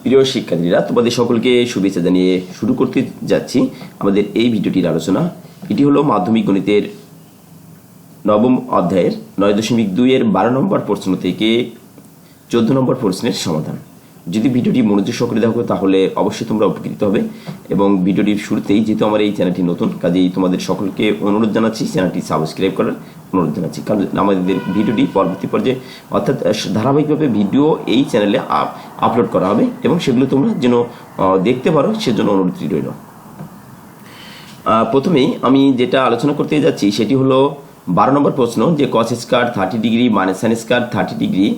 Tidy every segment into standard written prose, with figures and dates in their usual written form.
প্রিয় শিক্ষার্থীরা, তোমাদের সকলকে শুভেচ্ছা জানিয়ে শুরু করতে যাচ্ছি আমাদের এই ভিডিওটির আলোচনা। এটি হলো মাধ্যমিক গণিতের নবম অধ্যায়ের 9.2 12 নম্বর প্রশ্ন থেকে 14 নম্বর প্রশ্নের সমাধান। যদি ভিডিওটি মনোযোগ সহকারে দেখো তাহলে অবশ্যই তোমরা উপকৃত হবে। এবং ভিডিওটির শুরুতেই যেহেতু আমার এই চ্যানেলটি নতুন, কাজেই তোমাদের সকলকে অনুরোধ জানাচ্ছি চ্যানেলটি সাবস্ক্রাইব করার অনুরোধ জানাচ্ছি, কারণ আমাদের ভিডিওটি পরবর্তী পর্যায়ে অর্থাৎ ধারাবাহিকভাবে ভিডিও এই চ্যানেলে আপলোড করা হবে এবং সেগুলো তোমরা যেন দেখতে পারো সেজন্য অনুরোধটি রইল। প্রথমেই আমি যেটা আলোচনা করতে যাচ্ছি সেটি হলো 12 নম্বর প্রশ্ন, যে cos square 30 degree minus sin square 30 degree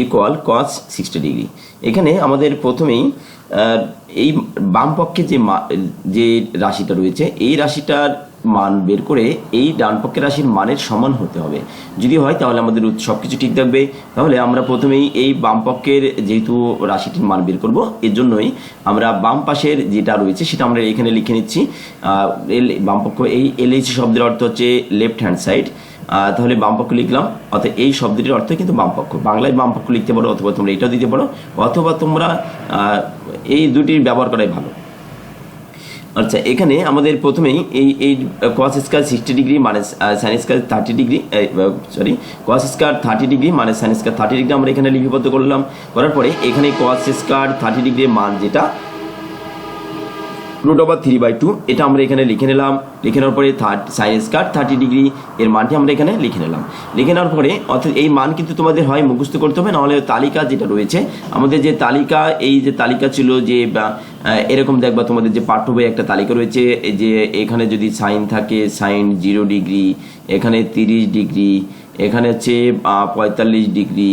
equal cos 60 degree. এখানে আমাদের প্রথমেই এই বাম পক্ষে যে রাশিটা রয়েছে এই রাশিটার মান বের করে এই ডান পক্ষের রাশির মানের সমান হতে হবে। যদি হয় তাহলে আমাদের সব কিছু ঠিক থাকবে। তাহলে আমরা প্রথমেই এই বাম পক্ষের যেহেতু রাশিটির মান বের করব, এর জন্যই আমরা বাম পাশের যেটা রয়েছে সেটা আমরা এখানে লিখে নিচ্ছি। বাম পক্ষ, এই LH শব্দের অর্থ হচ্ছে লেফট হ্যান্ড সাইড। তাহলে বাম পক্ষ লিখলাম, অর্থাৎ এই শব্দটির অর্থ কিন্তু বাম পক্ষ। বাংলায় বাম পক্ষ লিখতে পারো, অথবা তোমরা এটাও দিতে পারো, অথবা তোমরা এই দুটির ব্যবহার করাই ভালো। আচ্ছা, এখানে আমাদের প্রথমেই এই cos square 60 degree minus sin square 30 degree cos square 30 degree minus sin square 30 degree আমরা এখানে লিপিবদ্ধ করলাম। করার পরে এখানে cos স্কয়ার 30 ডিগ্রির মান যেটা √3/2 এটা আমরা এখানে লিখে নিলাম। লিখে নেওয়ার পরে sin স্কয়ার 30 ডিগ্রি এর মানটি আমরা এখানে লিখে নিলাম। লিখে নেওয়ার পরে অর্থাৎ এই মান কিন্তু তোমাদের হয় মুখস্থ করতে হবে, নাহলে তালিকা যেটা রয়েছে আমাদের যে তালিকা, এই যে তালিকা ছিল যে এরকম দেখবা তোমাদের যে পাঠ্য বই একটা তালিকা রয়েছে, যে এখানে যদি সাইন থাকে সাইন 0 ডিগ্রি, এখানে 30 ডিগ্রি, এখানে হচ্ছে 45 ডিগ্রি,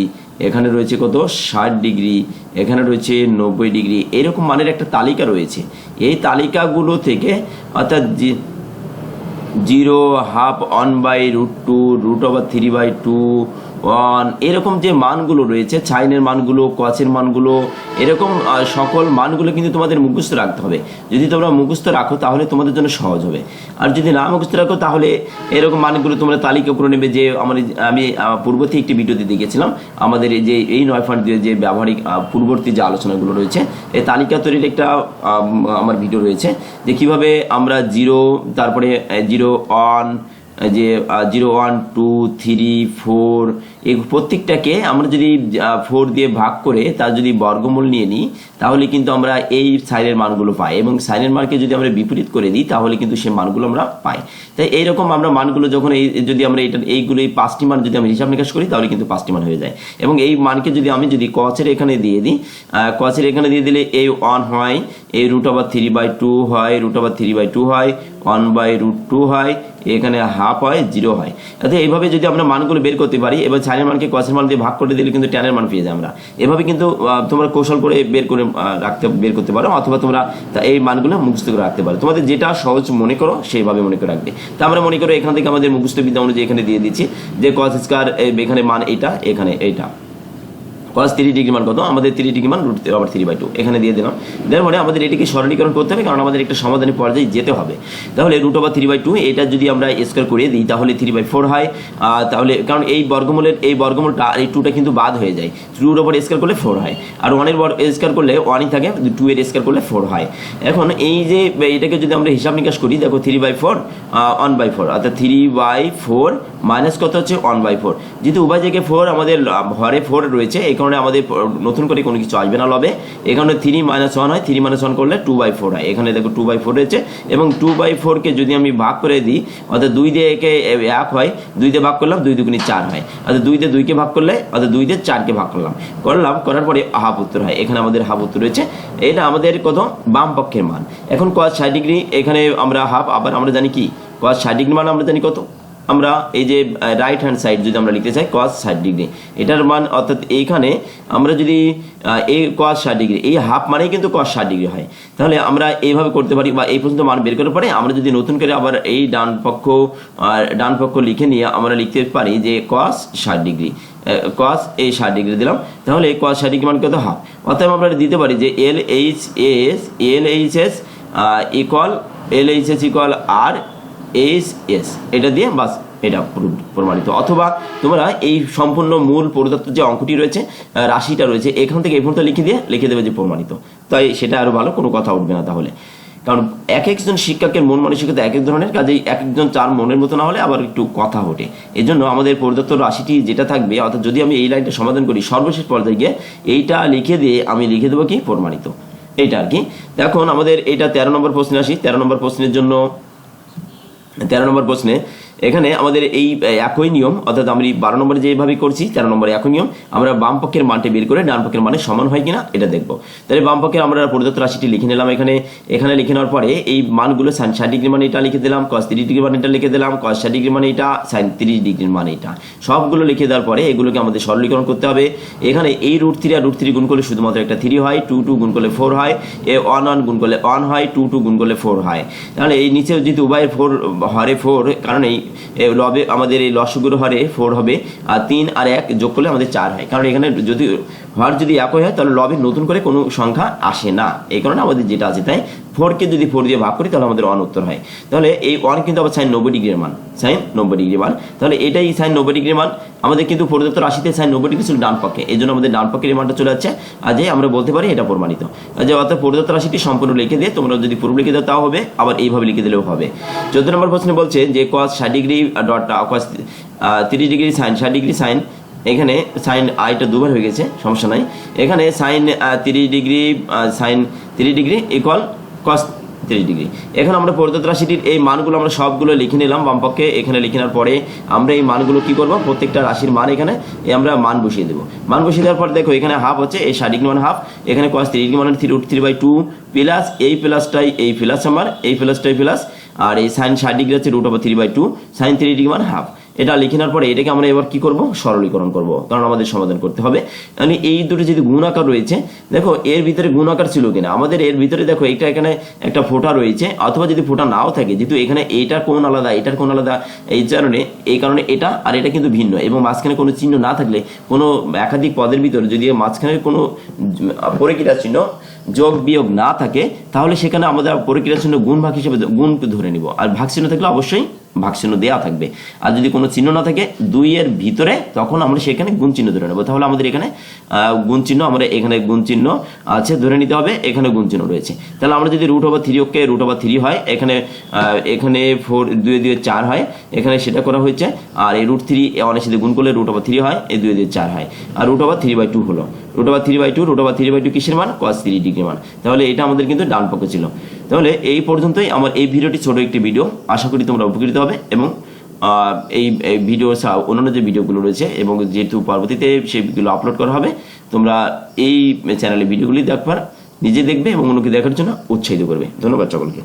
এখানে রয়েছে কত 60 ডিগ্রি, এখানে রয়েছে 90 ডিগ্রি, এরকম মানের একটা তালিকা রয়েছে। এই তালিকাগুলো থেকে অর্থাৎ 0, হাফ, 1/√2, √3/2, 1 এরকম যে মানগুলো রয়েছে, সাইনের মানগুলো, কসের মানগুলো, এরকম সকল মানগুলো কিন্তু তোমাদের মুখস্থ রাখতে হবে। যদি তোমরা মুখস্থ রাখো তাহলে তোমাদের জন্য সহজ হবে, আর যদি না মুখস্থ রাখো তাহলে এরকম মানগুলো তোমরা তালিকা করে নেবে। যে আমি পূর্ববর্তী একটি ভিডিওতে দেখেছিলাম আমাদের এই 9.2 যে ব্যবহারিক পূর্ববর্তী যে আলোচনাগুলো রয়েছে, এই তালিকা তৈরির একটা আমার ভিডিও রয়েছে, যে কিভাবে আমরা 0, তারপরে 0, 1, যে 0, 1, 2, 3, 4 এই প্রত্যেকটাকে আমরা যদি 4 দিয়ে ভাগ করে তার যদি বর্গমূল নিয়ে নিই তাহলে কিন্তু আমরা এই সাইনের মানগুলো পাই, এবং সাইনের মানকে যদি আমরা বিপরীত করে দিই তাহলে কিন্তু সেই মানগুলো আমরা পাই। তাই এইরকম আমরা মানগুলো যখন যদি আমরা এইগুলো এই 5টি মান যদি আমি হিসাব নিকাশ করি তাহলে কিন্তু 5টি মান হয়ে যায়। এবং এই মানকে যদি আমি কসের এখানে দিয়ে দিই, কসের এখানে দিয়ে দিলে এই 1 হয়, এই √3/2 হয়, √3/2 হয়, 1/√2 হয়, এখানে হাফ হয়, 0 হয়। অর্থাৎ এইভাবে যদি আমরা মানগুলো বের করতে পারি, এবার সাইনের মানকে কসের মান দিয়ে ভাগ করে দিলে কিন্তু ট্যানের মান পেয়ে যায় আমরা। এভাবে কিন্তু তোমরা কৌশল করে বের করতে পারো, অথবা তোমরা এই মানগুলো মুখস্থ করে রাখতে পারো। তোমাদের যেটা সহজ মনে করো সেইভাবে মনে করে রাখবে। তা আমরা মনে করো এখান থেকে আমাদের মুখস্থ বিদ্যা অনুযায়ী এখানে দিয়ে দিচ্ছি যে cos স্কয়ার এখানে মান এটা, এখানে এইটা cos 30 ডিগ্রি মান কত, আমাদের 30 ডিগ্রি মান √3/2 এখানে দিয়ে দিলাম। দেওয়ার পরে আমাদের এটিকে সরলীকরণ করতে হবে, কারণ আমাদের একটা সমাধানের পর্যায়ে যেতে হবে। তাহলে √3/2 এটা যদি আমরা স্কয়ার করে দিই তাহলে 3/4 হয়। তাহলে কারণ এই বর্গমূলটা আর এই 2টা কিন্তু বাদ হয়ে যায়, 2 এর উপর স্কয়ার করলে 4 হয়, আর 1 এর স্কয়ার করলে 1ই থাকে, 2 এর স্কয়ার করলে 4 হয়। এখন এই যে এটাকে যদি আমরা হিসাব নিকাশ করি, দেখো 3/4 1/4, অর্থাৎ 3/4 মাইনাস কত হচ্ছে 1/4। যেহেতু উভয় জায়গায় 4 আমাদের ঘরে 4 রয়েছে, এই কারণে আমাদের নতুন করে কোনো কিছু আসবে না লবে। এখানে 3 - 1 হয়, 3 - 1 করলে 2/4 হয়। এখানে দেখো 2/4 রয়েছে, এবং 2/4কে যদি আমি ভাগ করে দিই, অর্থাৎ 2 দিয়ে একে 1 হয়, 2 দিয়ে ভাগ করলাম 2 2 4 হয়, অর্থাৎ 2 দিয়ে 2কে ভাগ করলে, অর্থাৎ 2 দিয়ে 4কে ভাগ করার পরে হাফ উত্তর হয়। এখানে আমাদের হাফ উত্তর রয়েছে, এটা আমাদের কত বাম পক্ষের মান। এখন cos 60 ডিগ্রি এখানে আমরা হাফ, আবার আমরা জানি কি cos 60 ডিগ্রি মান আমরা জানি কত, আমরা এই যে রাইট হ্যান্ড সাইড যদি আমরা লিখতে চাই cos 60 ডিগ্রি এটার মান, অর্থাৎ এইখানে আমরা যদি এই cos 60 ডিগ্রি এই হাফ মানেই কিন্তু cos 60 ডিগ্রি হয়। তাহলে আমরা এইভাবে করতে পারি, বা এই পর্যন্ত মান বের করার পরে আমরা যদি নতুন করে আবার এই ডান পক্ষ লিখে নিয়ে আমরা লিখতে পারি যে cos 60 ডিগ্রি, cos এই 60 ডিগ্রি দিলাম, তাহলে cos 60 ডিগ্রি মান কত হাফ। অর্থাৎ আমরা দিতে পারি যে LHS ইকুয়াল RHS এটা দিয়ে বাস এটা প্রমাণিত। অথবা তোমরা এই সম্পূর্ণ মূল প্রদত্ত যে অঙ্কটি রয়েছে, রাশিটা রয়েছে, এখান থেকে এই পর্যন্ত লিখে দেবে যে প্রমাণিত। তাই সেটা আরো ভালো, কোনো কথা উঠবে না তাহলে। কারণ এক একজন শিক্ষকের মন মানসিকতা এক এক ধরনের, কাজেই এক একজন চার মনের মতো না হলে আবার একটু কথা ওঠে। এই জন্য আমাদের প্রদত্ত রাশিটি যেটা থাকবে, অর্থাৎ যদি আমি এই লাইনটা সমাধান করি, সর্বশেষ পর্যায়ে গিয়ে এইটা লিখে দিয়ে আমি লিখে দেবো কি প্রমাণিত, এইটা আর কি। এখন আমাদের এইটা 13 নম্বর প্রশ্নে আসি। 13 নম্বর প্রশ্নের জন্য 13 নম্বর প্রশ্নে এখানে আমাদের এই একই নিয়ম, অর্থাৎ আমরা 12 নম্বরে যেভাবে করছি 13 নম্বরে একই নিয়ম। আমরা বাম পক্ষের মানটি বের করে ডান পক্ষের মানে সমান হয় কিনা এটা দেখবো। তাহলে বাম পক্ষে আমরা প্রদত্ত রাশিটি লিখে নিলাম। এখানে লিখে নেওয়ার পরে এই মানগুলো sin 60 ডিগ্রি মানে এটা লিখে দিলাম, cos 30 ডিগ্রি মানে এটা লিখে দিলাম, cos 60 ডিগ্রি মানে এটা, sin 30 ডিগ্রি মানে এটা, সবগুলো লিখে দেওয়ার পরে এগুলোকে আমাদের সরলীকরণ করতে হবে। এখানে এই √3 আর √3 গুণ করলে শুধুমাত্র একটা 3 হয়, 2 2 গুণ করলে 4 হয়, 1 1 গুণ করলে 1 হয়, 2 2 গুণ করলে 4 হয়। তাহলে এই নিচে যেহেতু উভয়ের 4 হরে 4, কারণ এই লবে আমাদের এই লসগুলো হরে 4 হবে, আর 3 আর 1 যোগ করলে আমাদের 4 হয়। কারণ এখানে যদি হর যদি একই হয় তাহলে লবে নতুন করে কোনো সংখ্যা আসে না, এই কারণে আমাদের যেটা আছে তাই 4কে যদি 4 দিয়ে ভাগ করি তাহলে আমাদের 1 উত্তর হয়। তাহলে এই 1 কিন্তু আবার sin 90 ডিগ্রির মান, sin 90 ডিগ্রি মান। তাহলে এটাই sin 90 ডিগ্রি মান। আমাদের কিন্তু প্রদত্ত রাশিতে sin 90 ডিগ্রি ছিল ডান পক্ষে, এই জন্য আমাদের ডান পক্ষের মানটা চলে যাচ্ছে। আর যে আমরা বলতে পারি এটা প্রমাণিত। যে অর্থাৎ প্রদত্ত রাশিটি সম্পূর্ণ লিখে দিয়ে তোমরা যদি পুরো লিখে দাও তাও হবে, আবার এইভাবে লিখে দিলেও হবে। 14 নম্বর প্রশ্নে বলছে যে cos 60 degree dot cos 30 degree sin 60 degree sin, এখানে সাইন আইটা দুবার হয়ে গেছে, সমস্যা নাই। এখানে sine 30 degree sine 30 degree equal cos 30 degree. এখন আমরা প্রদত্ত রাশিটির এই মানগুলো আমরা সবগুলো লিখে নিলাম বাম পক্ষে। এখানে লিখে নেওয়ার পরে আমরা এই মানগুলো কি করব, প্রত্যেকটা রাশির মান এখানে আমরা মান বসিয়ে দেবো। মান বসিয়ে দেওয়ার পর দেখো এখানে হাফ হচ্ছে, এই 60 ডিগ্রি মানে হাফ, এখানে cos 30 ডিগ্রি মানে 3√3/2 প্লাস এই প্লাসটাই এই প্লাস আমার এই প্লাসটাই প্লাস, আর এই সাইন 60 ডিগ্রি হচ্ছে √3/2, সাইন 30 ডিগ্রি মানে হাফ। এটা লিখে নেওয়ার পরে এটাকে আমরা এবার কি করব, সরলীকরণ করব, কারণ আমাদের সমাধান করতে হবে। মানে এই দুটো যদি গুণ আকার রয়েছে, দেখো এর ভিতরে গুণ আকার ছিল কিনা, আমাদের এর ভিতরে দেখো এইটা এখানে একটা ফোঁটা রয়েছে, অথবা যদি ফোঁটা নাও থাকে, যেহেতু এখানে এইটার কোণ আলাদা এটার কোণ আলাদা, এই কারণে এটা আর এটা কিন্তু ভিন্ন, এবং মাঝখানে কোনো চিহ্ন না থাকলে, কোনো একাধিক পদের ভিতরে যদি মাঝখানে কোনো পরিক্রিয়া চিহ্ন যোগ বিয়োগ না থাকে, তাহলে সেখানে আমাদের পরিক্রিয়া চিহ্ন গুণ ভাগ হিসেবে গুণ ধরে নিব, আর ভাগ চিহ্ন থাকলে অবশ্যই ভাগ চিহ্ন দেওয়া থাকবে। আর যদি কোনো চিহ্ন না থাকে 2 এর ভিতরে, তখন আমরা সেখানে গুণ চিহ্ন ধরে নেব। তাহলে আমাদের এখানে গুণ চিহ্ন, আমরা এখানে গুণ চিহ্ন আছে ধরে নিতে হবে, এখানে গুণ চিহ্ন রয়েছে। তাহলে আমরা যদি √3 √3 হয়, এখানে 4 2 2 4 হয়, এখানে সেটা করা হয়েছে। আর এই √3 অনেক সাথে গুণ করলে √3 হয়, এই 2 2 4 হয়, আর √3/2 হলো। √3/2 কিসের মান, cos 30 ডিগ্রি মান। তাহলে এটা আমাদের কিন্তু ডান পক্ষে ছিল। তাহলে এই পর্যন্তই আমার এই ভিডিওটি, ছোট একটি ভিডিও, আশা করি তোমরা উপকৃত হবে। এবং এই ভিডিও অন্যান্য যে ভিডিওগুলো রয়েছে, এবং যেহেতু পরবর্তীতে সেগুলো আপলোড করা হবে, তোমরা এই চ্যানেলে ভিডিওগুলি দেখবার নিজে দেখবে এবং অন্যকে দেখার জন্য উৎসাহিত করবে। ধন্যবাদ সকলকে।